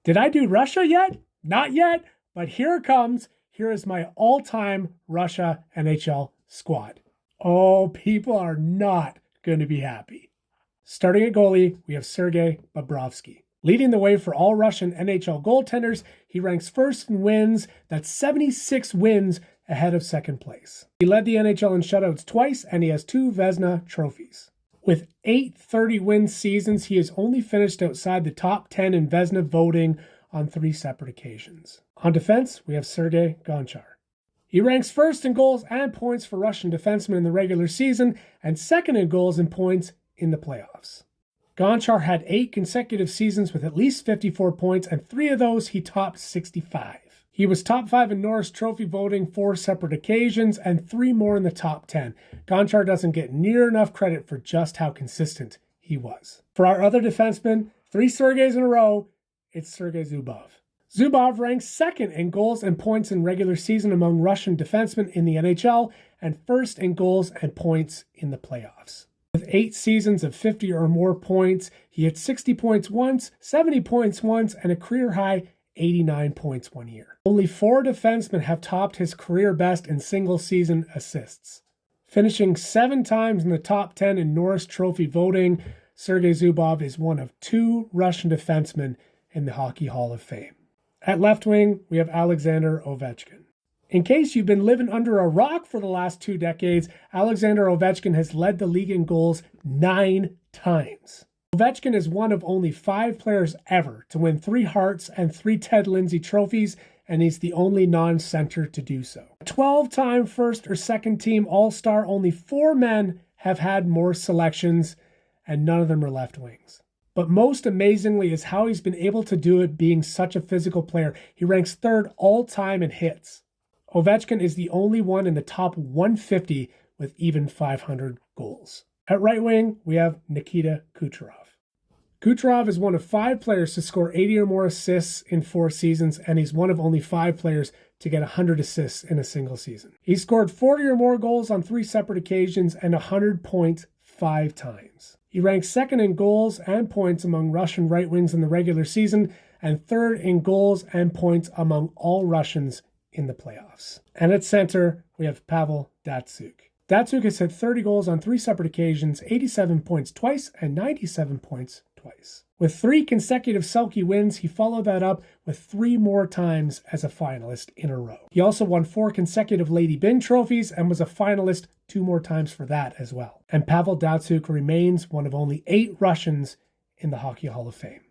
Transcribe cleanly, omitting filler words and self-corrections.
Did I do Russia yet? Not yet, but here it comes. Here is my all-time Russia NHL squad. Oh, people are not going to be happy. Starting at goalie, we have Sergei Bobrovsky. Leading the way for all Russian NHL goaltenders, he ranks first in wins. That's 76 wins ahead of second place. He led the NHL in shutouts twice, and he has 2 Vezina trophies. With 8 30-win seasons, he has only finished outside the top 10 in Vezina voting on 3 separate occasions. On defense, we have Sergei Gonchar. He ranks first in goals and points for Russian defensemen in the regular season, and second in goals and points in the playoffs. Gonchar had 8 consecutive seasons with at least 54 points, and 3 of those he topped 65. He was top 5 in Norris Trophy voting 4 separate occasions, and 3 more in the top 10. Gonchar doesn't get near enough credit for just how consistent he was. For our other defensemen, 3 Sergeys in a row, it's Sergei Zubov. Zubov ranks second in goals and points in regular season among Russian defensemen in the NHL, and first in goals and points in the playoffs. With 8 seasons of 50 or more points, he hit 60 points once, 70 points once, and a career-high 89 points one year. Only 4 defensemen have topped his career best in single-season assists. Finishing 7 times in the top 10 in Norris Trophy voting, Sergei Zubov is one of 2 Russian defensemen in the Hockey Hall of Fame. At left wing, we have Alexander Ovechkin. In case you've been living under a rock for the last 2 decades, Alexander Ovechkin has led the league in goals 9 times. Ovechkin is one of only 5 players ever to win 3 Harts and 3 Ted Lindsay trophies, and he's the only non-center to do so. A 12-time first or second team All-Star, only 4 men have had more selections, and none of them are left wings. But most amazingly is how he's been able to do it being such a physical player. He ranks 3rd all-time in hits. Ovechkin is the only one in the top 150 with even 500 goals. At right wing, we have Nikita Kucherov. Kucherov is one of 5 players to score 80 or more assists in 4 seasons, and he's one of only 5 players to get 100 assists in a single season. He scored 40 or more goals on 3 separate occasions and 100 points 5 times. He ranks second in goals and points among Russian right wings in the regular season, and 3rd in goals and points among all Russians in the playoffs. And at center, we have Pavel Datsyuk. Datsyuk has hit 30 goals on 3 separate occasions, 87 points twice, and 97 points twice. With 3 consecutive Selke wins, he followed that up with 3 more times as a finalist in a row. He also won 4 consecutive Lady Byng trophies and was a finalist 2 more times for that as well. And Pavel Datsyuk remains one of only 8 Russians in the Hockey Hall of Fame.